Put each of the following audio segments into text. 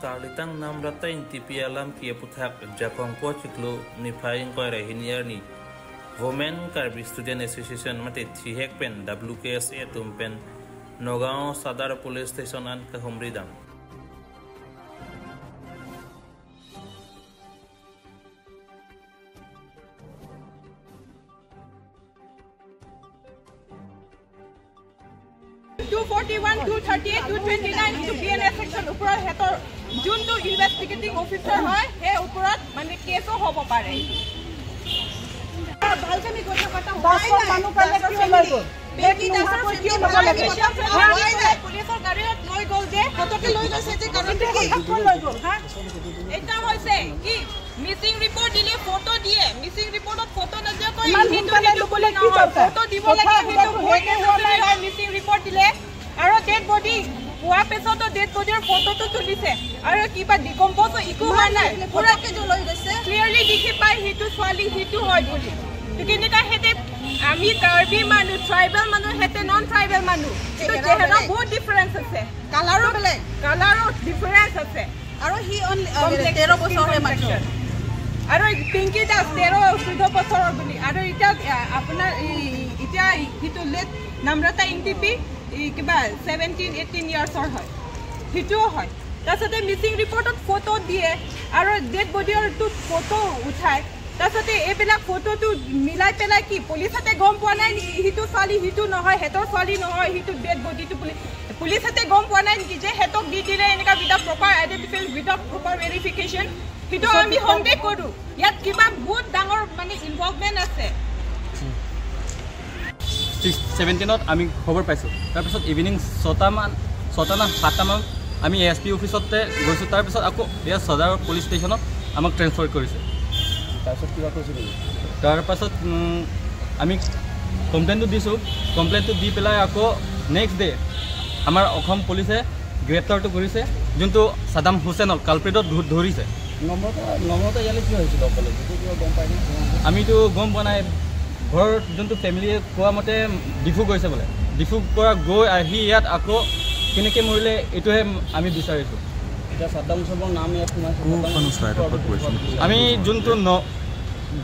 Kalitang namrata intipi alam kia puthak jakong ko chiklo ni phaing ko rahiniar ni Women Karbi Student Association mate thihek pen WKSA tumpen Nogao Sadar Police Station an kahumridam (241, 238, 229 to BNS section upor hetor junto investigating officer hoy he uporat mane case hobo pare ভালকে আমি কথা কথা হয় মানুহ পালে কি লইব বেকি দাসৰ কি হ'ব লাগে পুলিচৰ গাড়ীত লৈ গল যে কতকে লৈ গৈছে যে কাৰণটো কি লৈ গল হা এটা হৈছে কি মিসিং রিপোর্ট দিলে ফটো দিয়ে মিসিং রিপোর্টত ফটো নজা কই ফটো দিব লাগে হেতু হয়কে হোৱা মিসিং ৰিপোৰ্ট দিলে আৰু ডেড বডি পোৱা পেছতো ডেড বডিৰ ফটোটো তুলিছে আৰু কিবা ডিকম্পোজ ইকো হোৱা নাই পুৰাকে লৈ গৈছে ক্লিয়াৰলি দেখি পাই হেতু ছোৱালী হেতু হয় বুলি কেনেকা হেতে আমি কাৰ্বি মানুহ ট্ৰাইবেল মানুহ হেতে নন ট্ৰাইবেল মানুহ তো চেহাৰা বহুত ডিফাৰেন্স আছে কালাৰো বেলেগ কালাৰো ডিফাৰেন্স আছে আৰু হি 13 বছৰৰ মানুহ আৰু পিংকি দাস 13-14 বছৰৰ বুলি আৰু এটা আপোনাৰ এটা হিটো লেট নম্ৰতা ইনটিপি কিবা 17-18 ইয়াৰ্ছৰ হয় হিটোও হয় তাৰছতে মিসিং ৰিপৰ্টত ফটো দিয়ে আৰু ডেড বডিৰ টু ফটো উঠাই তাৰছতে এবিলাক ফটোটো মিলাই পেলাই কি পুলিচতে গম পোৱা নাই হিটো ছোৱালী হিটো নহয় হেতৰ ছোৱালী নহয় হিটো ডেড বডিটো পুলিচতে গম পোৱা নাই কি যে হেতক দি দিলে এনেকা without proper identification without proper verification হিটো আমি সন্দেহ কৰো ইয়াত কিবা বহুত ডাঙৰ মানে ইনভলভমেন্ট আছে 17ত আমি খবৰ পাইছো তাৰপিছত ইভিনিং 6টা না 7টা মান আমি এসপি অফিসতে গৈছো তাৰপিছত আকৌ এয়া সদৰ পুলিচ ষ্টেচনত আমাক ট্ৰান্সফাৰ কৰিছে তাৰপিছত কিবা কৈছিল তাৰপিছত আমি কমপ্লেইনটো দিছো কমপ্লেইনটো দি পেলাই আকৌ নেক্সট ডে আমাৰ অসম পুলিচে গ্ৰেপ্তাৰটো কৰিছে যোনটো সাদাম হুছেইনক কালপ্ৰিটত ধৰিছে নম্ৰতা ইয়ালে কি হৈছিল অকলে গম পাই আমিতো গম পোৱা নাই ঘৰ যোনটো ফেমিলিয়ে কোৱা মতে ডিফু গৈছে বোলে ডিফু পৰা গৈ আহি ইয়াত আকৌ কেনেকৈ মৰিলে এইটোহে আমি বিচাৰিছোঁ এতিয়া সাদাম হুছেইনৰ নাম ইয়াত আমি যোনটো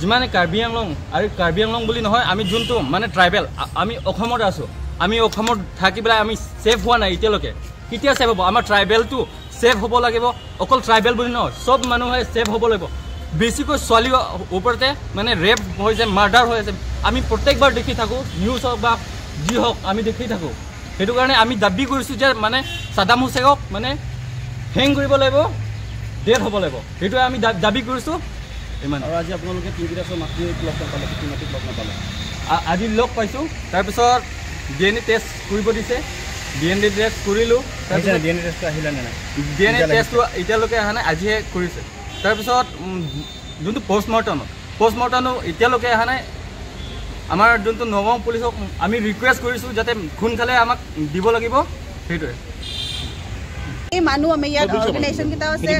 যিমানে কাৰ্বি আংলং আৰু কাৰ্বি আংলং বুলি নহয় আমি যোনটো মানে ট্ৰাইবেল আমি অসমত আছোঁ আমি অসমত থাকি পেলাই আমি ছেফ হোৱা নাই এতিয়ালৈকে কেতিয়া ছেফ হ'ব আমাৰ ট্ৰাইবেলটো ছেফ হ'ব লাগিব অকল ট্ৰাইবেল বুলি নহয় চব মানুহে ছেফ হ'ব লাগিব বেছিকৈ ছোৱালীৰ ওপৰতে মানে ৰেপ হৈছে মাৰ্ডাৰ হৈ আছে আমি প্ৰত্যেকবাৰ দেখি থাকোঁ নিউজ হওক বা যি হওক আমি দেখি থাকোঁ সেইটো কাৰণে আমি দাবী কৰিছোঁ যে মানে সাদাম হুছেইনক মানে হেং কৰিব লাগিব ডেথ হ'ব লাগিব সেইটোৱে আমি দাবী কৰিছোঁ ইমান আৰু আজি আপোনালোকে তিনিটাৰ মাটি লগ নাপালে মাটিত লগ নাপালে আজি লগ পাইছোঁ তাৰপিছত DNA টেষ্ট কৰিব দিছে DNA টেষ্ট কৰিলোঁ তাৰপিছত DNA টেষ্টটো আহিলে নে নাই DNA টেষ্টটো এতিয়ালৈকে অহা নাই আজিহে কৰিছে তাৰপিছত যোনটো পষ্টমৰ্টম এতিয়ালৈকে অহা নাই আমাৰ যোনটো নগাঁও পুলিচক আমি ৰিকুৱেষ্ট কৰিছোঁ যাতে সোনকালে আমাক দিব লাগিব সেইটোৱে এই মানুহ আমি ইয়াত অৰ্গেনাইজেশ্যন কিটা আছে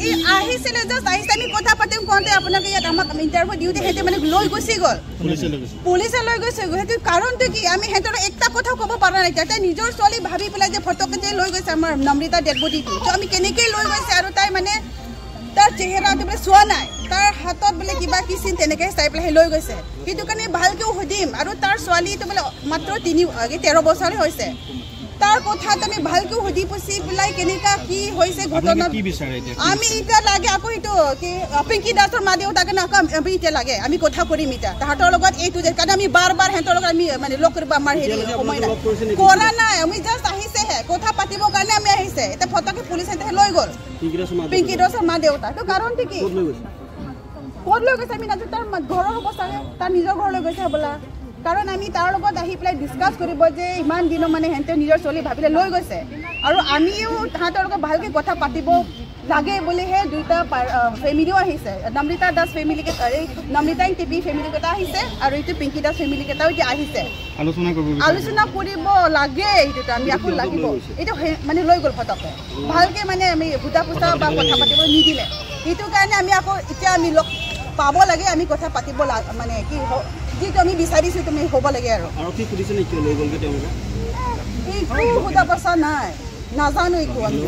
এই আহিছিলে জাষ্ট আহিছে আমি কথা পাতিম কওঁতে আপোনালোকে ইয়াত আমাক ইণ্টাৰভিউ দিওঁতে হেঁতে মানে লৈ গুচি গ'ল পুলিচে লৈ গৈছে সেইটো কাৰণটো কি আমি সিহঁতৰ একটা কথা ক'ব পৰা নাই যাতে নিজৰ ছোৱালী ভাবি পেলাই যে ফটোকে লৈ গৈছে আমাৰ নম্ৰতা ডেড বডিটো তো আমি কেনেকৈ লৈ গৈছে আৰু তাই মানে তাৰ চেহেৰাটো বোলে চোৱা নাই তাৰ হাতত বোলে কিবা কিচিন তেনেকৈ চাই পেলাই লৈ গৈছে সেইটো কাৰণে ভালকৈও সুধিম আৰু তাৰ ছোৱালীটো বোলে মাত্ৰ 13 বছৰ হৈছে তাৰ কথাত আমি ভালকৈ সুধি পুছি পেলাই কেনেকা কি হৈছে ঘটনা আমি এতিয়া লাগে আকৌ এইটো কি পিংকি দাসৰ মা দেউতাকে না আমি এতিয়া লাগে আমি কথা কৰিম এতিয়া তাহাঁতৰ লগত এইটো যে কাৰণ আমি বাৰ সিহঁতৰ লগত আমি মানে লগ কৰিব আমাৰ হেৰি সময় নাই কৰা নাই আমি জাষ্ট আহিছেহে কথা পাতিবৰ কাৰণে আমি আহিছে এতিয়া ফটকে পুলিচে লৈ গ'ল পিংকি দাসৰ মা দেউতাক কাৰণটো কি ক'ত লৈ গৈছে আমি নাজানো তাৰ ঘৰৰ হ'ব চাগে তাৰ নিজৰ ঘৰলৈ গৈছে হ'বলা কাৰণ আমি তাৰ লগত আহি পেলাই ডিছকাছ কৰিব যে ইমান দিনৰ মানে সিহঁতে নিজৰ চলি ভাবিলে লৈ গৈছে আৰু আমিও তাহাঁতৰ লগত ভালকৈ কথা পাতিব লাগে বুলিহে দুটা ফেমিলিও আহিছে নম্ৰতা দাস ফেমিলিকেইটা এই নম্ৰতা টিপি ফেমিলিকেইটা আহিছে আৰু এইটো পিংকি দাস ফেমিলিকেইটাও এতিয়া আহিছে আলোচনা কৰিব লাগে এইটোতো আমি আকৌ লাগিব এইটো মানে লৈ গ'ল ফটকে ভালকৈ মানে আমি বুজা পুছা বা কথা পাতিব নিদিলে সেইটো কাৰণে আমি আকৌ এতিয়া আমি লগ পাব লাগে আমি কথা পাতিব মানে কি যিটো আমি বিচাৰিছোঁ তুমি হ'ব লাগে আৰু কি সুধিছে নেকি লৈ গ'লগৈ তেওঁলোকে এই সোধা পইচা নাই নাজানো একো আমি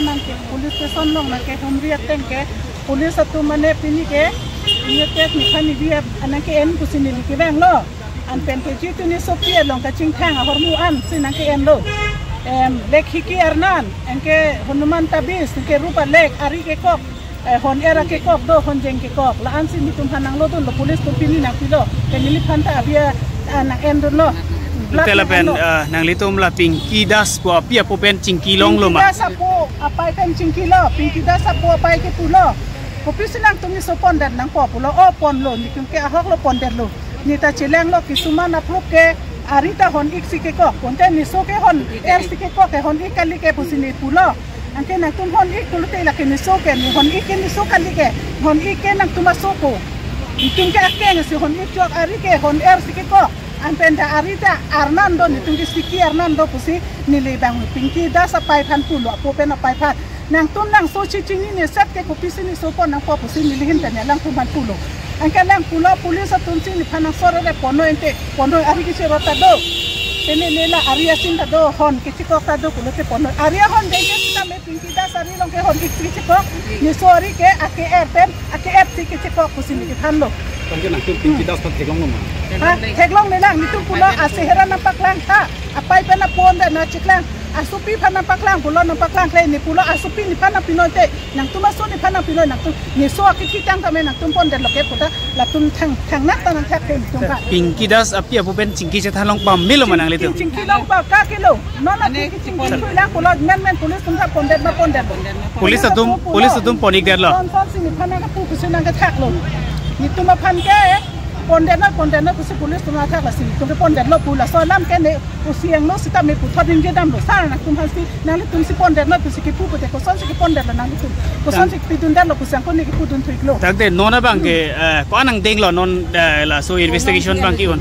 nangke police station long nangke humriat tengke police atu mane pini ke ini tek ni khani dia anangke en kusini li kibang lo an pen ke jitu ni sopia long ka chingthang hormu an sinangke en lo lek hiki arnan engke Hanuman tabis ke rupa lek ari ke kok hon era ke kok do hon jeng ke kok la an sini tum hanang lo don lo police tu pini nak pilo ke ni phanta abia anak en don lo tela pen nang litum la Pinky Das po pia po pen Cingki long lo ma das apo apai kan Cingki lo Pinky Das apo apai ke pulo ko pisinang tumi so pondat nang po pulo o pon lo ni ke ahok lo pondat lo ni ta chileng lo kisuma na prop ke arita hon iksi ke ko ponte ni so ke hon ersi ke ko ke hon ikali ke pusini pulo angke nang tum hon ik pulo te la ke ni so ke ni hon ik ni so kali ke hon ik nang tuma so ko itung ke akeng si hon ik jok ari ke hon ersi ke ko Ampenda arita Arnando ni tunggi siki Arnando pusi nilai bang Pinky Das apai pan pulo apo pen apai pan nang tun nang so cicing ni set ke kopisi ni so pon nang po pusi nilihin tanya lang tuman pulo angka lang pulo pulis atun sini panang sore de pono ente pono ari kisi rota do ini nila aria sinta do hon kisi kota do pulo te pono aria hon deke kita me Pinky Das ari long ke hon kisi kok ni sorry ke ake erten ake erti kisi kok pusi ni kitan lo kan nak Pinky Das kan teglong lo ma teglong ni lang nitu pulo asihera nampak lang ta apai pena ponda na ciklang asupi pana paklang pulo nampak lang kle ni pulo asupi ni pana pinote nang tu masuk ni pana pino nang tu ni so akitang kami nang tu ponda loket puta la tum thang nak tanang thak ke tum ka Pinky Das apia po pen Cingki se thalong pam milo manang litu Cingki long pa ka kilo nona Cingki lang pulo men pulis tum thak ponda na ponda police atum ponik der lo son sini pana ka pu kusinang ka thak lo ni tu ma pan ke Pondena kusi polis tu ngata kasi tu pondena lo pula so lam kene usiang no sita me putar dinge dam lo sar nak tum hasi nang tum si pondena kusi ki pupu te ko son si ki pondena nang tum ko son si pidun dan lo kusang ko ni ki pudun thuik lo tak de nona bang ke ko anang deng lo non la so investigation bang ki on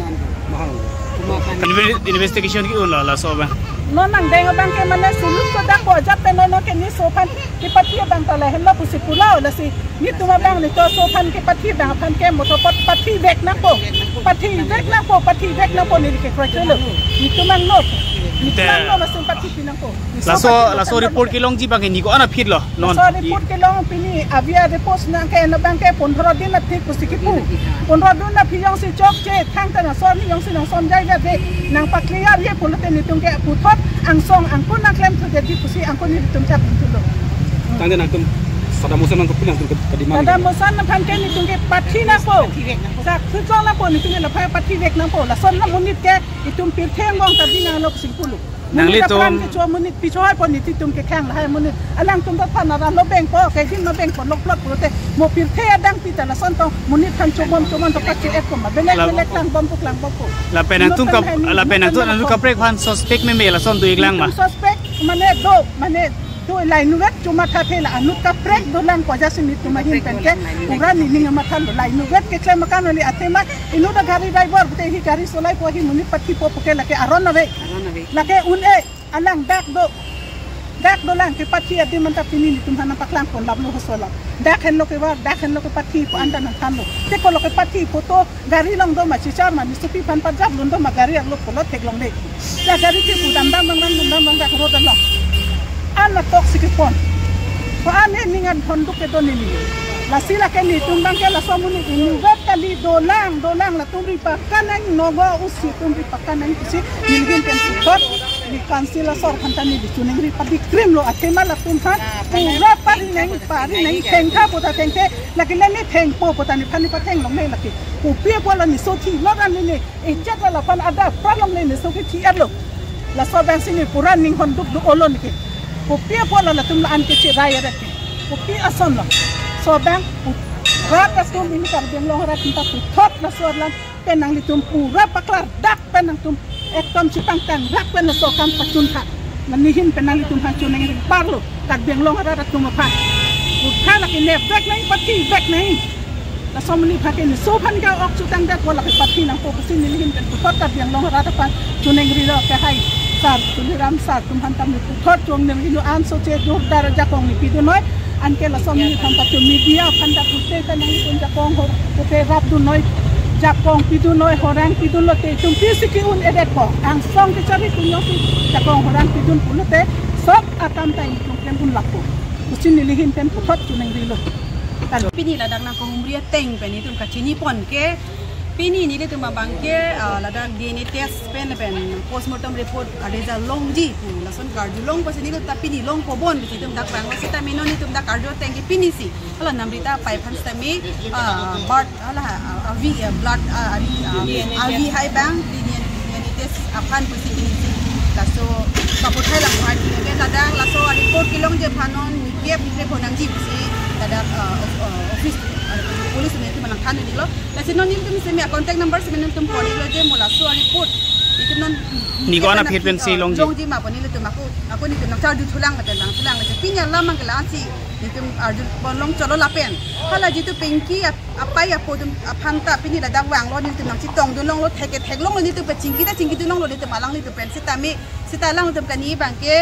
investigation ki on la so bang non nang deng bang ke mane suluk ko dak ko jap pe no ke ni so pan ki patia bang tala hello kusi pula la si ni tuma bang ni to so pan ki pati bang pan ke moto pati vek na po pati vek na po ni ke krachelo ni tuma no ni tuma no masin pati pinang po la so report ki long ji bang ni ko ana phit lo non so report ke long pini avia report na ke na bang ke 15 din na thik kusi ki pu 15 din na phiyong si chok che thang ta na so ni yong si nang som jai ga de nang pakliar ye pulo te ni tum ke puthot ang song ang kun na klem tu jadi kusi ang kun ni tum chap tu lo tang de nang tum Sada musan nang kupinang tum kadimang sada musan na pan ke ni tum ke pati na po sak tu jong na po ni tum la pa pati vek na po la son na munit ke itum pir theng gong ta dina lo sing pulu nang li tum ke cho munit pi choi po ni tum ke khang la hai munit alang tum ta pan na lo beng po ke din no beng po lok plot pulo te mo pir the dang pi ta la son to munit kan chomom to pati ek ko ma belek lang bom puk lang bom po la penang tum ka prek han suspect me la son du iglang ma suspect mane do lai nuwet cuma thela anut ka prek do lang ko jasi ni tuma hin penke pura ni ninga mathan lai nuwet ke klem kan oli atema inu da gari driver te hi gari solai po hi muni pati po ke la ke aron na ve la ke un e alang dak do lang ke pati adi man ta pini ni tum hana paklang ko lablo hosola dak hen lo ke pati ko anda na thano te ko lo ke pati foto gari long do ma chichar ma ni supi pan pajab lo ma gari lo ko lo tek long de ya gari ke budam dam dak ro da lo ala toxic pon ko ane ningan hondu ke do nini la sila ke ni tumbang ke la somuni ni vet kali dolang la tumri pakanang nogo usi tumri pakanang usi nilgin pen support ni kansila sor khantani di chuning ri padi cream lo atema la tumhan pura pari nang tengka pota tengke la ke ni teng po pota ni phani pa teng long nei la ke ku pie po la ni so thi lo ran ni e chat la pan ada problem le ni so ki thi alo la so bang sini pura ning hondu do olon ke Kopi apa la tum la an ke raya rat kopi ason la so bang rat asum ini kar beng long rat ta thot la so la penang li tum pura paklar dak penang tum ekom cipang tang rak pen so kam pacun ha manihin penang li tum ha chun ngi parlo kar beng long rat tum pa ukha la ke ne bek nai pati bek nai la so mani pha ke ni so phan ga ok chu tang dak wala ke pati nang ko sin ni hin pen thot kar beng long rat pa chun ngi ro ke hai sar tuliram sar tum hantam ni thot chong nem inu an so che dur dara jakong ni pidu noi an ke la som ni tham patu media phanda putte ta nang kun jakong ho putte rap du noi jakong pidu noi horang pidu lo te tum pisiki un edet po ang song ke chari kun yo jakong horang pidun pulo te sok atam tai kan pun laku mesti nilihin pen putat cuneng dilo kalau pini ladang nak kumria teng pen itu kacini pon ke pini ni tu mabangke ladang DNA test pen postmortem report ada za long ji pu lason kardu long pas ni tapi ni long pobon bi tu dak bang mesti ta mino ni tu dak kardu teng ki pini si kalau namrita 500 tami blood avi blood avi high bang DNA test akan pasti ini si laso kaputai lang party ke ladang laso report kilong je panon ni kep ni ponang ji si ladang office polis ni tu manang kan ni lo lasin non ni tu mesti contact number sebenarnya tu poni lo je mula so report itu non ni ko ana frequency long ji ma poni le tu aku ni tu nak charge thulang tulang je pinya lama ke lanci ni tu arjun bolong cholo lapen hala ji tu pinki apa ya po tu phanta pini ladang wang lo ni tu nak citong tu long lo thek long ni tu pe cingki tu long lo ni tu malang ni tu pen sita lang tu kan ni bangke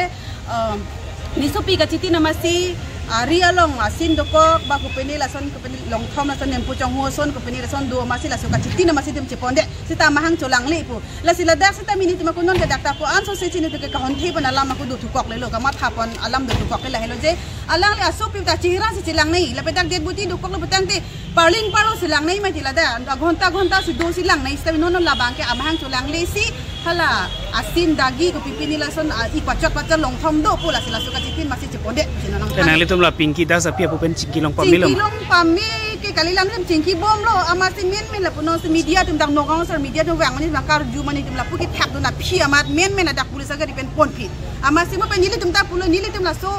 ni sopi ka citi namasi Ria long asin doko baku peni lason ke peni long thom lason nempu chong ho son ke peni lason do masih laso ka citi namasi tim ciponde sita mahang colang le pu lasila dak sita mini tim kunon ke dakta po anso se chini tu ke kahon thi ban alam aku do thukok le lo ka ma thapon alam do thukok le helo je alang le aso pi ta chihira si chilang nei la petak det buti dukok le petang ti parling paro silang nei ma ti lada ghonta si do silang nei sta nono labang ke amahang colang le si hala asin dagi ko pipini lason ipacak long thom do pu lasila so ka citi masih ciponde sinanang tumla pinki das apia po pen cingki long pamilom ke kalilam tum cingki bom lo amasi men la puno se media tum dang nogong sar media tum wang ni nakar ju mani tum la puki thak do na phi amat men adak pulis aga dipen pon pit amasi mo pen nili tum ta pulo nili tum la so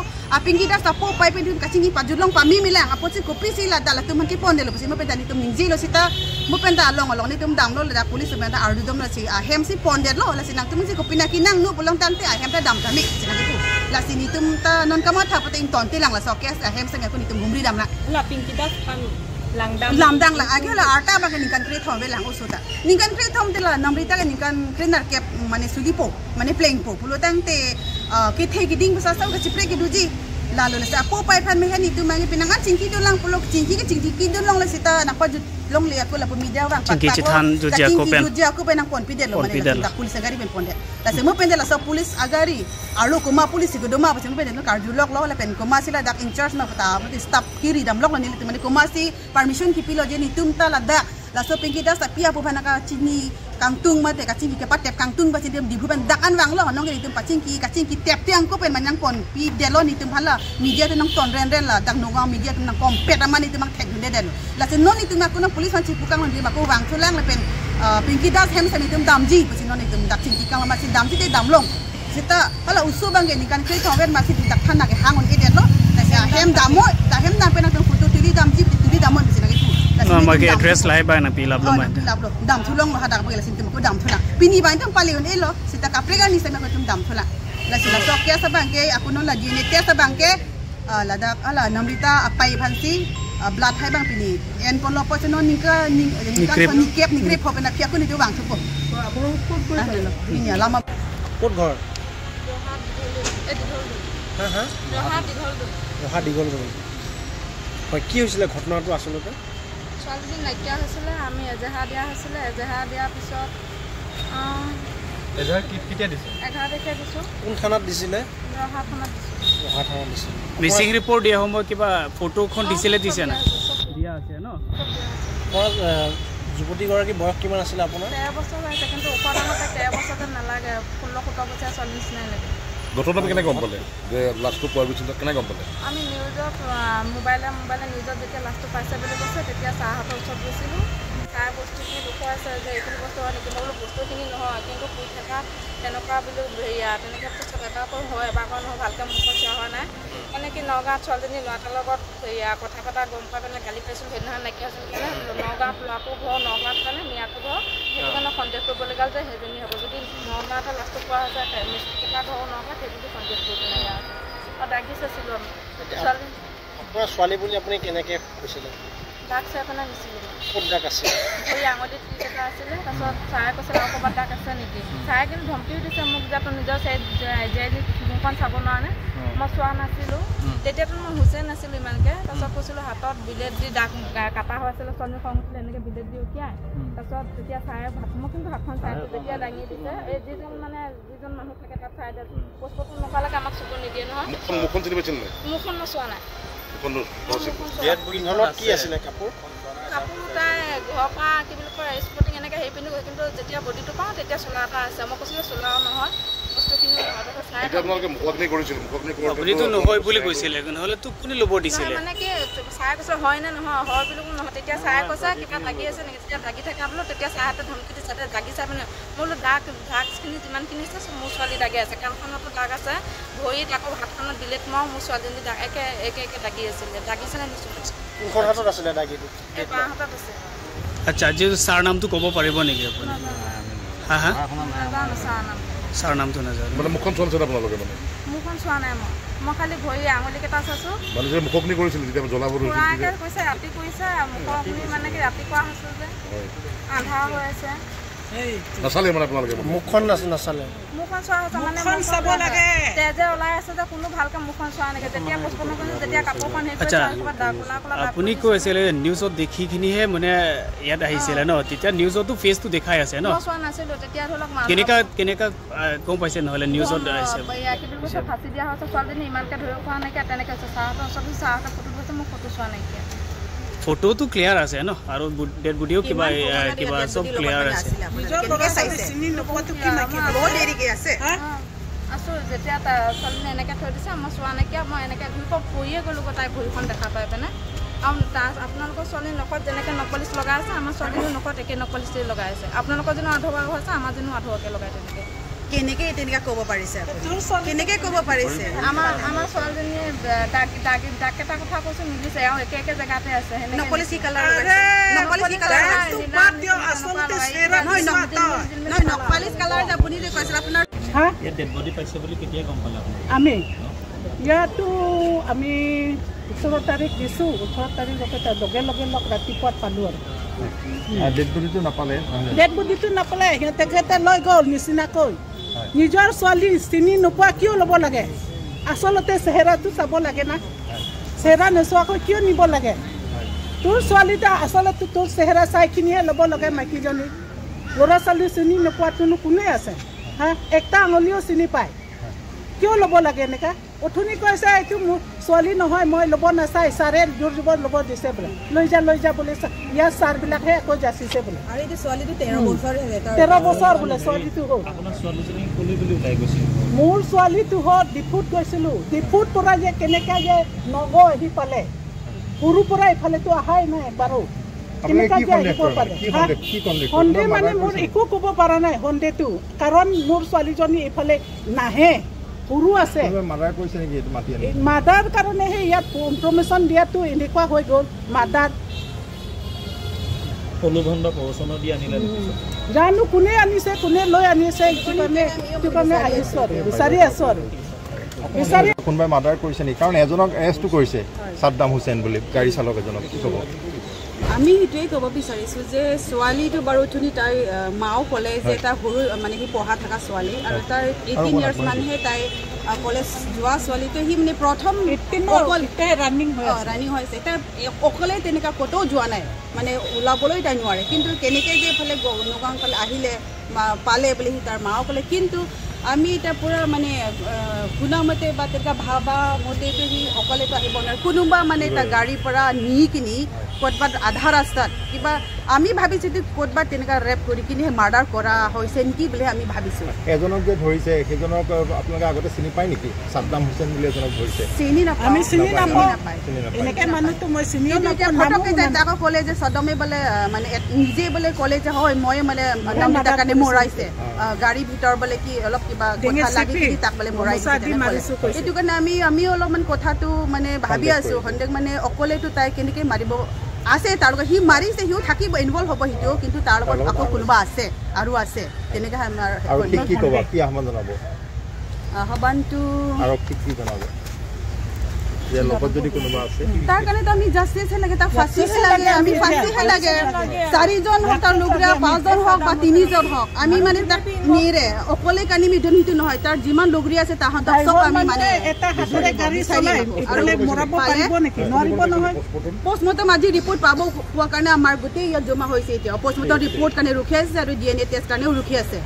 pinki das apo pai pen tum kachingi pajulong pami milang apo si kopi si la dala tum ki pon de lo si mo pen tani tum ningji lo sita mo pen ta long ni tum dam lo la pulis ben ta ardu dom la si hem si pon de lo la si nak tum si kopi na kinang nu pulong tante hem ta dam tami sinang itu la sini tum ta non kama tha pating ton ti lang la sokes hem sang ko ni tum humri dam la pinki das kan lamdang lang age la arta ba kan kan kre thom be lang usuta ninkan kre thom te la namrita kan ninkan trainer cap mane sudipo mane playing po pulo tang te ke the ki ding sa sa ka chipre ki duji lalu la sa po pai phan me hani tu mangi pinangan cingki do lang pulo cingki ki do lang la sita nakpa long le aku la po media wang cingki chithan juja ko pen nang pon pidel lo mane la pulis agari ben ponde la se mo pen de la sa pulis agari alo ko ma pulis ko do ma pa se mo pen de karju lok lo la pen ko ma sila dak in charge na pata mati stop kiri dam lok ni le mane ko ma si permission ki pilo je ni tum ta la da la so pinki das ta pia po phanaka chini kangtung mate ka cingki ke patep kangtung ba dem di buban dakan wang lo nong ni tum pa cingki ka cingki tep tiang ko pen manang pon pi de lo ni tum hala media te nang ton ren la dak no media tum nang kompet amani tum tek de den la se non ni tum ko polis man cipukang man di ma ko wang thulang le pen pinki das hem sa ni tum dam ji pa non ni tum dak cingki kang ma si dam ti te dam long sita hala usu bang ni kan kre thong wen ma si dak than na ke hangon e de lo la se hem dam mo ta hem na pen tum photo tili dam ji tili dam mon si na ke ma ke address lai ba na pilap lo man laplo dam thulong lo hadak bagela sintim ko dam thula pini ba intam palion elo sita ka prega ni sa na ko tum dam thula la sila tok kya sa bangke aku non la jine kya sa bangke lada ala namrita apai phansi blood hai bang pini en pon lo po chno nika ni kep ni grep hope na pia ko ni do bang thuko ini lama কোট ঘর রহা দীঘল হয় কি হৈছিল ঘটনাটো আসলতে ছোৱালীজনী নাইকিয়া হৈছিলে আমি এজেহা দিয়া হৈছিলে এজেহা দিয়াৰ পিছত এজেহা কেতিয়া দিছে 11 তাৰিখে দিছোঁ কোন থানাত দিছিলে ৰহা থানাত দিছিল মিসিং রিপোর্ট দিয়া সময় কিবা ফটোখন দিছিলে দিছে না দিয়া আছে ন যুৱতীগৰাকী বয়স কিমান আছিলে আপোনাৰ 13 বছৰ হৈছে কিন্তু ওপৰতে 13 বছৰতে নালাগে 16-17 বছৰ ছোৱালী নিচিনাই লাগে ঘটনাটো কেনে গম পালে যে লাষ্টটো পোৱাৰ পিছত কেনে গম পালে আমি নিউজত মোবাইলে নিউজত যেতিয়া লাষ্টটো পাইছে বুলি কৈছে তেতিয়া চাহাতৰ ওচৰত গৈছিলোঁ তাৰ বস্তুখিনি দেখুৱাইছে যে এইখিনি বস্তু হয় নেকি মই বস্তুখিনি নহয় কিন্তু শুই থকা তেনেকুৱা বুলি হেৰিয়া তেনেকৈ পিছত এবাৰ হয় এবাৰ নহয় ভালকৈ মুখত চোৱা হোৱা নাই মানে কি নগাঁৱত ছোৱালীজনী ল'ৰাটোৰ লগত হেৰিয়া কথা পতা গম পাই পেলাই গালি পাইছোঁ সেইদিনাখন নাইকিয়া হৈছিল কাৰণে নগাঁৱত ল'ৰাটো ঘৰ নগাঁৱত কাৰণে মিয়াটো ঘৰ সেইটো কাৰণে সন্দেহ কৰিবলগীয়া যে সেইজনী হ'ব যদি নগাঁৱতে লাষ্টটো পোৱা হৈছে মিষ্টিকেইটা ঘৰ নগাঁৱত সেইবুলি সন্দেহ কৰিবলগীয়া আৰু দাগি চাইছিলোঁ আমি আপোনাৰ ছোৱালী বুলি আপুনি কেনেকৈ কৈছিলে দাগ চাই পেলাই নিছিলোঁ ক'ত দাগ আছে এই আঙুলিত টিক এটা আছিলে তাৰপিছত চাৰে কৈছিলে আৰু ক'ৰবাত দাগ আছে নেকি চাৰে কিন্তু ধমকিও দিছে মোক যে তোৰ নিজৰ জীয়াই মুখখন চাব নোৱাৰে মই চোৱা নাছিলোঁ তেতিয়াতো মই হুঁচে নাছিলোঁ ইমানকৈ তাৰপিছত কৈছিলোঁ হাতত বিলেট দি দাগ কাটা হৈ আছিলে ছোৱালী খং উঠিলে এনেকৈ বিলেট দি উঠিয়াই তাৰপিছত তেতিয়া চাৰে মই কিন্তু হাতখন চাইছোঁ তেতিয়া দাঙি দিছে এই যিজন মানুহ থাকে তাত চাই দিয়ে পোষ্টটো নোখোৱালৈকে আমাক চকু নিদিয়ে নহয় মুখখন মই চোৱা নাই কাপোৰ তাই ঘৰৰ পৰা কি বুলি কয় স্পৰ্টিং এনেকৈ হেৰি পিন্ধি কিন্তু যেতিয়া বডিটো পাওঁ তেতিয়া চোলা এটা আছে মই কৈছিলোঁ চোলাও নহয় বস্তুখিনি মানে কি চাই কৈছে হয় নে নহয় হয় বুলি নহয় তেতিয়া চাই কৈছে কিবা লাগি আছে নেকি যেতিয়া লাগি থকা বোলো তেতিয়া চাইহঁতে ধমকি দিছে লাগি চাই মানে মই বোলো ড্ৰাগছখিনি যিমানখিনি আছে মোৰ ছোৱালী দাগি আছে কাণখনতো দাগ আছে ভৰিত আকৌ হাতখনত বিলেট মাৰো মোৰ ছোৱালীজনী একে দাগি আছিলে দাগিছে নে আচ্ছা যিহেতু ছাৰ নামটো ক'ব পাৰিব নেকি আপুনি হা হা ছাৰ নামটো নাজানো মানে মুখখন চোৱা নাছিল আপোনালোকে মানে মুখখন চোৱা নাই মই খালি ভৰি আঙুলিকেইটা চাইছোঁ মানে যে মুখনি কৰিছিল যেতিয়া জ্বলাব কৈছে ৰাতি কৰিছে মুখনি মানে কি ৰাতি কোৱা হৈছে যে আন্ধাৰ হৈ আছে নাচালে মানে আপোনালোকে মুখখন নাচালে মুখখন চোৱা হৈছে মানে চাব লাগে তেজে ওলাই আছে যে কোনো ভালকৈ মুখখন চোৱা নাগে যেতিয়া পষ্টপন কৰিছে যেতিয়া কাপোৰখন হেৰি কৰিছে আপুনি কৈ আছিলে নিউজত দেখিখিনিহে মানে ইয়াত আহিছিলে ন তেতিয়া নিউজতো ফেচটো দেখাই আছে ন চোৱা নাছিলোঁ তেতিয়া ধৰি লওক কেনেকা গম পাইছে নহ'লে নিউজত আহিছে কি বুলি কৈছে ফাঁচি দিয়া হৈছে ছোৱালীজনী ইমানকৈ ধৰিব পৰা নাইকিয়া তেনেকৈ হৈছে চাহঁতৰ ওচৰত চাহঁতৰ ফটো গৈছে মোক ফটো চোৱা নাইকিয়া ফটোটো ক্লিয়াৰ আছে ন আৰু ডেড বডিও কিবা সব ক্লিয়াৰ আছে আছোঁ যেতিয়া ছোৱালীজনী এনেকৈ থৈ দিছে মই চোৱা নাইকিয়া মই এনেকৈ ঘূৰি পৰিয়ে গ'লোঁ তাই ভৰিখন দেখা পাই পিনে আৰু আপোনালোকৰ ছোৱালী নখত যেনেকৈ নকলিচ লগাই আছে আমাৰ ছোৱালীজনীও নখত একে নকলিচেই লগাই আছে আপোনালোকৰ যেনো আধুৱা হৈছে আমাৰ যেনো আধুৱাকৈ লগাই তেনেকৈ কেনেকৈ ক'ব পাৰিছে কেনেকৈ ক'ব পাৰিছে আমাৰ ছোৱালীজনীয়ে দাগকেইটা কথা কৈছোঁ মিলিছে আৰু একে জেগাতে আছে নকলিচি কালাৰ নকলিচি কালাৰ আপুনি যে কৈছিল আপোনাৰ আমি ইয়াতো আমি 18 তাৰিখ দিছোঁ 18 তাৰিখতে লগে ৰাতিপুৱা পালোঁ আৰু ডেড বডিটো নাপালে তেখেতে লৈ গ'ল নিচিনাকৈ নিজৰ ছোৱালী চিনি নোপোৱা কিয় ল'ব লাগে আচলতে চেহেৰাটো চাব লাগে না চেহেৰা নোচোৱাকৈ কিয় নিব লাগে তোৰ ছোৱালীটা আচলতে তোৰ চেহেৰা চাইখিনিহে ল'ব লাগে মাইকীজনী ল'ৰা ছোৱালী চিনি নোপোৱাটোনো কোনে আছে হা একটা আঙুলিও চিনি পায় কিয় ল'ব লাগে এনেকা অথনি কৈছে এইটো মোৰ ছোৱালী নহয় মই ল'ব নাচাই ছাৰে জোৰ জবৰ ল'ব দিছে বোলে লৈ যা বোলে ইয়াৰ ছাৰবিলাকহে আকৌ যাচিছে বোলে আৰু এইটো ছোৱালীটো 13 বছৰ বোলে ছোৱালীটো হ'ল মোৰ ছোৱালীটো হ'ল ডিফুত গৈছিলোঁ ডিফুত পৰা যে কেনেকৈ যে নগৈ আহি পালে সৰুৰ পৰা এইফালেতো অহাই নাই বাৰু কেনেকৈ যে আহিব পাৰে সন্দেহ মানে মোৰ একো ক'ব পৰা নাই সন্দেহটো কাৰণ মোৰ ছোৱালীজনী এইফালে নাহে সৰু আছে মাদাৰ কাৰণেহে ইয়াত ইনফৰ্মেশ্যন দিয়াটো এনেকুৱা হৈ গ'ল মাদাৰ জানো কোনে আনিছে কোনে লৈ আনিছে এইটো কাৰণে আহিছোঁ আৰু বিচাৰি আছোঁ আৰু কোনোবাই মাৰ্ডাৰ কৰিছে নেকি কাৰণ এজনক এৰেষ্টটো কৰিছে সাদ্দাম হুছেইন বুলি গাড়ী চালক এজনক কি ক'ব আমি সেইটোৱে ক'ব বিচাৰিছোঁ যে ছোৱালীটো বাৰু উঠনি তাই মাও ক'লে যে তাই সৰু মানে সি পঢ়া থকা ছোৱালী আৰু তাই 18 ইয়াৰ্ছ মানহে তাই কলেজ যোৱা ছোৱালীটো সি মানে প্ৰথম ৰানিং হৈছে তাই অকলে তেনেকুৱা ক'তো যোৱা নাই মানে ওলাবলৈ তাই নোৱাৰে কিন্তু কেনেকৈ যে এইফালে নগাঁৱফালে আহিলে পালে বুলি সি তাৰ মাও ক'লে কিন্তু আমি এতিয়া পূৰা মানে শুনামতে বা তেনেকুৱা ভাবা মতেতো সি অকলেতো আহিব নোৱাৰে কোনোবা মানে তাৰ গাড়ীৰ পৰা নি কিনি ক'ৰবাত আধা ৰাস্তাত কিবা আমি ভাবিছোঁ যে ক'ৰবাত তেনেকুৱা ৰেপ কৰি কিনি মাৰ্ডাৰ কৰা হৈছে নেকি বুলি আমি ভাবিছোঁ এজনক যে ধৰিছে সেইজনক আপোনালোকে আগতে চিনি পায় নেকি সাদ্দাম হুছেইন বুলি এজনক ধৰিছে চিনি নাপায় আমি চিনি নাপাওঁ এনেকৈ মানুহটো মই চিনিও নাপাওঁ তাকো ক'লে যে সদমে বোলে মানে নিজে বোলে ক'লে যে হয় মই মানে নামকেইটাৰ কাৰণে মৰাইছে গাড়ীৰ ভিতৰ বোলে কি অলপ কিবা কথা লাগি কিনি তাক বোলে মৰাইছে সেইটো কাৰণে আমি অলপমান কথাটো মানে ভাবি আছোঁ সন্দেহ মানে অকলেতো তাই কেনেকৈ মাৰিব আছে তাৰ লগত সি মাৰিছে সিও থাকিব ইনভলভ হ'ব সিটো কিন্তু তাৰ লগত আকৌ কোনোবা আছে আৰু আছে তেনেকৈ আমাৰ আহ্বানটো যে লগত যদি কোনোবা আছে তাৰ কাৰণে তো আমি জাস্টিস হে লাগে, তাৰ ফাঁচিহে লাগে, আমি ফাঁচিহে লাগে। 4জন হওক, তাৰ লোকৰা 5জন হওক বা 3জন হওক, আমি মানে তাক নিৰে অকলে কানি মিদন হিটো নহয়, তাৰ যিমান লোকৰি আছে তাহাঁতক চব আমি মানে এটা হাতৰে গাড়ী চলাই অকলে মৰাব পাৰিব নেকি? নোৱাৰিব নহয়। পোষ্টমৰ্টম আজি ৰিপৰ্ট পাব পোৱাৰ কাৰণে আমাৰ গোটেই ইয়াত জমা হৈছে। এতিয়া পোষ্টমৰ্টম ৰিপৰ্ট কাৰণে ৰখি আছে আৰু DNA টেষ্ট কাৰণেও ৰখি আছে।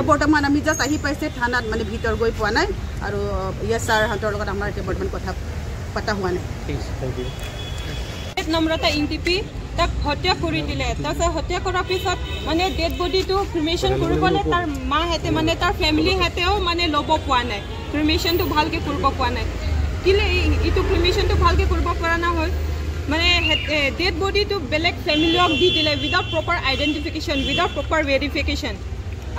বৰ্তমান আমি জাষ্ট আহি পাইছে থানাত, মানে ভিতৰ গৈ পোৱা নাই। আৰু ইয়াত ছাৰহঁতৰ লগত আমাৰ এতিয়া বৰ্তমান কথা পতা হোৱা নাই। নম্ৰতা ইনটিপি তাক হত্যা কৰি দিলে। তাৰপিছত হত্যা কৰাৰ পিছত মানে ডেড বডিটো ক্ৰিমেশ্যন কৰিবলৈ তাৰ মাহঁতে মানে তাৰ ফেমিলিহঁতেও মানে ল'ব পোৱা নাই, ক্ৰিমেশ্যনটো ভালকৈ কৰিব পোৱা নাই। কেলৈ এইটো ক্ৰিমেশ্যনটো ভালকৈ কৰিব পৰা নহয়, মানে ডেড বডিটো বেলেগ ফেমিলিক দি দিলে without proper identification, without proper verification.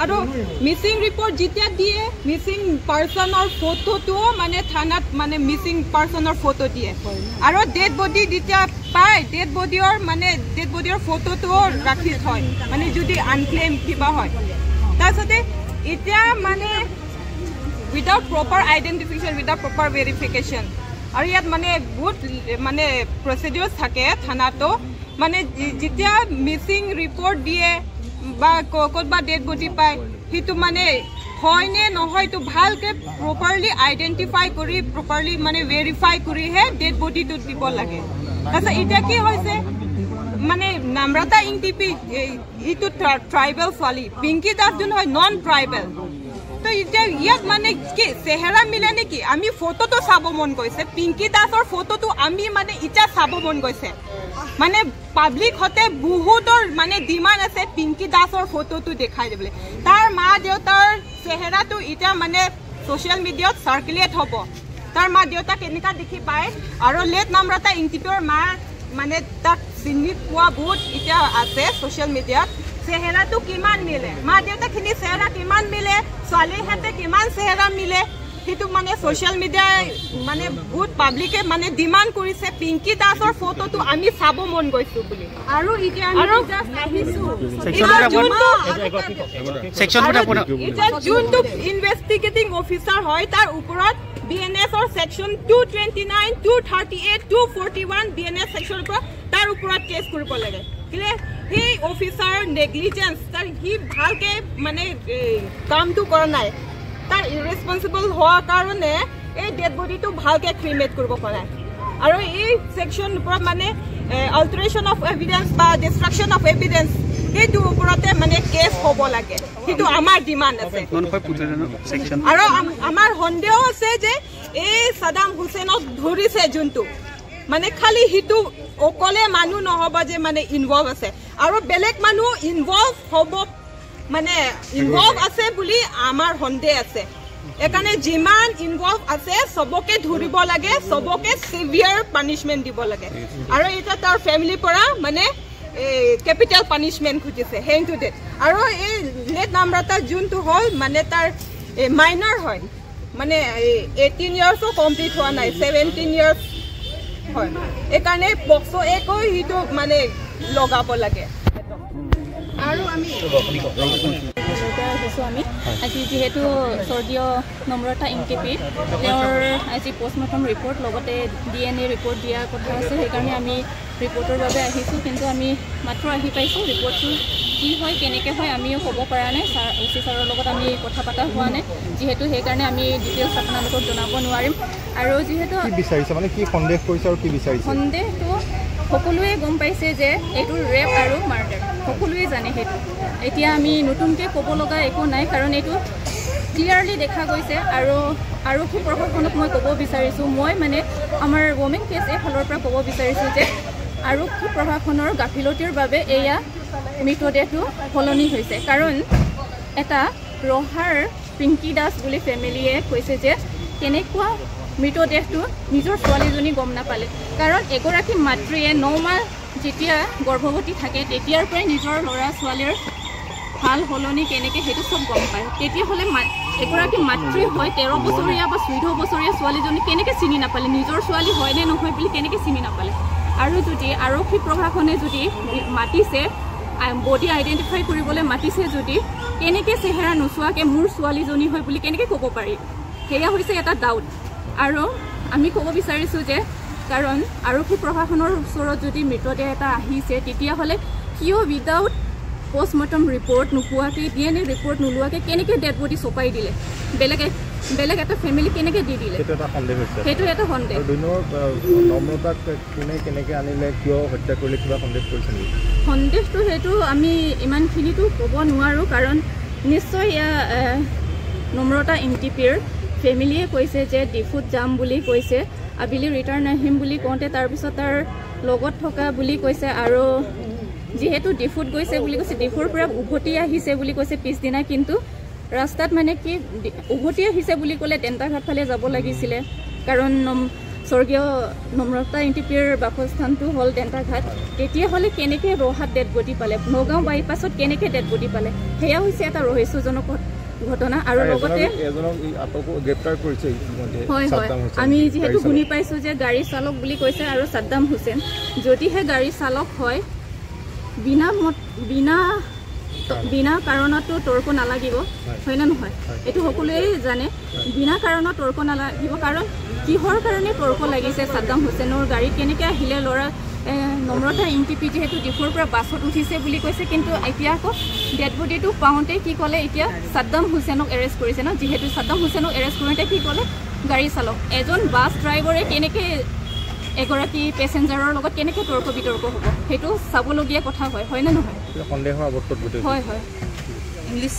আৰু মিচিং ৰিপৰ্ট যেতিয়া দিয়ে, মিচিং পাৰ্চনৰ ফটোটো মানে থানাত মানে মিচিং পাৰ্চনৰ ফটো দিয়ে। আৰু ডেড বডি যেতিয়া পায়, ডেড বডিৰ ফটোটোও ৰাখি থয়, মানে যদি আনক্লেইম কিবা হয়। তাৰপিছতে এতিয়া মানে without proper identification, without proper verification. আৰু ইয়াত মানে বহুত মানে প্ৰচিডিউৰ্ছ থাকে থানাতো, মানে যেতিয়া মিচিং ৰিপৰ্ট দিয়ে বা ক'ৰবাত ডেড বডি পায়, সেইটো মানে হয় নে নহয় তো ভালকৈ প্ৰপাৰলি আইডেণ্টিফাই কৰি, প্ৰপাৰলি মানে ভেৰিফাই কৰিহে ডেড বডিটো দিব লাগে। তাৰপিছত এতিয়া কি হৈছে, মানে নম্ৰতা ইনটিপি এইটো ট্ৰাইবেল ছোৱালী, পিংকি দাস যোন হয় নন ট্ৰাইবেল। তো এতিয়া ইয়াত মানে কি চেহেৰা মিলে নেকি? আমি ফটোটো চাব মন গৈছে, পিংকি দাসৰ ফটোটো আমি মানে এতিয়া চাব মন গৈছে। মানে পাব্লিক হতে বহুতৰ মানে ডিমাণ্ড আছে পিংকি দাসৰ ফটোটো দেখাই দিবলৈ। তাৰ মা দেউতাৰ চেহেৰাটো এতিয়া মানে ছ'চিয়েল মিডিয়াত চাৰ্কুলেট হ'ব, তাৰ মা দেউতা কেনেকুৱা দেখি পায়। আৰু লেট নম্ৰতা ইনটিপিৰ মা মানে তাক চিনি পোৱা বহুত এতিয়া আছে ছ'চিয়েল মিডিয়াত। চেহেৰাটো কিমান মিলে, মা দেউতাখিনি চেহেৰা কিমান মিলে, ছোৱালীহঁতে কিমান চেহেৰা মিলে, সেইটো মানে ছ'চিয়েল মিডিয়াই মানে বহুত পাব্লিকে মানে ডিমাণ্ড কৰিছে পিংকি দাসৰ ফটোটো আমি চাব মন গৈছো বুলি। আৰু এতিয়া যোনটো ইনভেষ্টিগেটিং অফিচাৰ হয় তাৰ ওপৰত BNSৰ ছেকশ্যন 229, 238, 241 BNS ছেকশ্যনৰ পৰা তাৰ ওপৰত কেছ কৰিব লাগে। কেলে সেই অফিচাৰ নেগলিজেঞ্চ, তাৰ সি ভালকৈ মানে কামটো কৰা নাই, তাৰ ইৰেছপনচিবল হোৱাৰ কাৰণে এই ডেড বডিটো ভালকৈ ক্ৰিমেট কৰিব পৰা নাই। আৰু এই ছেকশ্যনৰ ওপৰত মানে অল্টাৰেশ্যন অফ এভিডেন্স বা ডিষ্ট্ৰাকশ্যন অফ এভিডেন্স, সেইটো ওপৰতে মানে কেছ হ'ব লাগে, সেইটো আমাৰ ডিমাণ্ড আছে। আৰু আমাৰ সন্দেহ আছে যে এই ছাদাম হুছেইনক ধৰিছে যোনটো, মানে খালি সিটো অকলে মানুহ নহ'ব যে মানে ইনভলভ আছে, আৰু বেলেগ মানুহ ইনভলভ হ'ব, মানে ইনভলভ আছে বুলি আমাৰ সন্দেহ আছে। এইকাৰণে যিমান ইনভলভ আছে চবকে ধৰিব লাগে, চবকে চিভিয়াৰ পানিছমেণ্ট দিব লাগে। আৰু এতিয়া তাৰ ফেমিলিৰ পৰা মানে কেপিটেল পানিছমেণ্ট খুজিছে সেইটো ডেট। আৰু এই লেট নম্ৰতা যোনটো হ'ল মানে তাৰ মাইনৰ হয়, মানে 18 ইয়াৰ্ছো কমপ্লিট হোৱা নাই, 17 ইয়াৰ্ছ হয়। এইকাৰণে পক্সো একো সেইটো মানে লগাব লাগে। আৰু আমি আজি যিহেতু স্বৰ্গীয় নম্ৰতা ইনটিপি তেওঁৰ আজি পষ্টমৰ্টম ৰিপৰ্ট লগতে DNA ৰিপৰ্ট দিয়াৰ কথা আছে, সেইকাৰণে আমি ৰিপৰ্টৰ বাবে আহিছোঁ। কিন্তু আমি মাত্ৰ আহি পাইছোঁ, ৰিপৰ্টটো কি হয় কেনেকৈ হয় আমিও ক'ব পৰা নাই, OC ছাৰৰ লগত আমি কথা পতা হোৱা নাই যিহেতু, সেইকাৰণে আমি ডিটেইলছ আপোনালোকক জনাব নোৱাৰিম। আৰু যিহেতু বিচাৰিছে মানে কি সন্দেহ কৰিছে আৰু কি বিচাৰিছে, সন্দেহটো সকলোৱে গম পাইছে যে এইটো ৰেপ আৰু মাৰ্ডাৰ, সকলোৱে জানে সেইটো। এতিয়া আমি নতুনকৈ ক'ব লগা একো নাই, কাৰণ এইটো ক্লিয়াৰলি দেখা গৈছে। আৰু আৰক্ষী প্ৰশাসনক মই ক'ব বিচাৰিছোঁ, মই মানে আমাৰ ৱমেন কেছ এইফালৰ পৰা ক'ব বিচাৰিছোঁ যে আৰক্ষী প্ৰশাসনৰ গাফিলতিৰ বাবে এয়া মৃতদেহটো সলনি হৈছে। কাৰণ এটা ৰহাৰ পিংকি দাস বুলি ফেমিলিয়ে কৈছে যে কেনেকুৱা মৃতদেহটো নিজৰ ছোৱালীজনী গম নাপালে, কাৰণ এগৰাকী মাতৃয়ে 9 মাহ যেতিয়া গৰ্ভৱতী থাকে তেতিয়াৰ পৰাই নিজৰ ল'ৰা ছোৱালীৰ হাল সলনি কেনেকৈ সেইটো চব গম পায়। তেতিয়াহ'লে এগৰাকী মাতৃ হয় 13 বছৰীয়া বা 14 বছৰীয়া ছোৱালীজনী কেনেকৈ চিনি নাপালে, নিজৰ ছোৱালী হয় নে নহয় বুলি কেনেকৈ চিনি নাপালে। আৰু যদি আৰক্ষী প্ৰশাসনে যদি মাতিছে বডি আইডেণ্টিফাই কৰিবলৈ মাতিছে, যদি কেনেকৈ চেহেৰা নোচোৱাকৈ মোৰ ছোৱালীজনী হয় বুলি কেনেকৈ ক'ব পাৰি, সেয়া হৈছে এটা ডাউট। আৰু আমি ক'ব বিচাৰিছোঁ যে কাৰণ আৰক্ষী প্ৰশাসনৰ ওচৰত যদি মৃতদেহ এটা আহিছে তেতিয়াহ'লে কিয় উইদাউট পোষ্টমৰ্টম ৰিপৰ্ট নোপোৱাকৈ DNA ৰিপৰ্ট নোলোৱাকৈ কেনেকৈ ডেড বডি চপাই দিলে বেলেগ এটা ফেমিলি কেনেকৈ দি দিলে সেইটো এটা সন্দেহ নম্ৰতাক কোনে কেনেকৈ আনিলে কিয় হত্যা কৰিলে কিবা সন্দেহ কৰিছে নেকি সন্দেহটো সেইটো আমি ইমানখিনিতো ক'ব নোৱাৰোঁ কাৰণ নিশ্চয় নম্ৰতা NTPৰ ফেমিলিয়ে কৈছে যে ডিফুত যাম বুলি কৈছে আবেলি ৰিটাৰ্ণ আহিম বুলি কওঁতে তাৰপিছত তাৰ লগত থকা বুলি কৈছে আৰু যিহেতু ডিফুত গৈছে বুলি কৈছে ডিফুৰ পৰা উভতি আহিছে বুলি কৈছে পিছদিনা কিন্তু ৰাস্তাত মানে কি উভতি আহিছে বুলি ক'লে টেণ্টাঘাট ফালে যাব লাগিছিলে কাৰণ স্বৰ্গীয় নম্ৰতা NTPৰ বাসস্থানটো হ'ল টেণ্টাঘাট তেতিয়াহ'লে কেনেকৈ ৰহাত ডেড বডি পালে নগাঁও বাইপাছত কেনেকৈ ডেড বডি পালে সেয়া হৈছে এটা ৰহস্যজনক ঘটনা আৰু লগতে হয় হয় আমি যিহেতু শুনি পাইছোঁ যে গাড়ী চালক বুলি কৈছে আৰু সাদ্দাম হুছেইন যদিহে গাড়ী চালক হয় বিনা কাৰণতো তৰ্ক নালাগিব হয় নে নহয় এইটো সকলোৱে জানে বিনা কাৰণত তৰ্ক নালাগিব কাৰণ কিহৰ কাৰণে তৰ্ক লাগিছে সাদ্দাম হুছেইনৰ গাড়ী কেনেকৈ আহিলে ল'ৰা নম্ৰতা NTP যিহেতু ডিফুৰ পৰা বাছত উঠিছে বুলি কৈছে কিন্তু এতিয়া আকৌ ডেড বডিটো পাওঁতে কি ক'লে এতিয়া সাদ্দাম হুছেইনক এৰেষ্ট কৰিছে ন যিহেতু সাদ্দাম হুছেইনক এৰেষ্ট কৰোঁতে কি ক'লে গাড়ী চালক এজন বাছ ড্ৰাইভাৰে কেনেকৈ এগৰাকী পেচেঞ্জাৰৰ লগত কেনেকৈ তৰ্ক বিতৰ্ক হ'ব সেইটো চাবলগীয়া কথা হয় নে নহয় সন্দেহৰ অৱস্থাত হয় ইংলিছ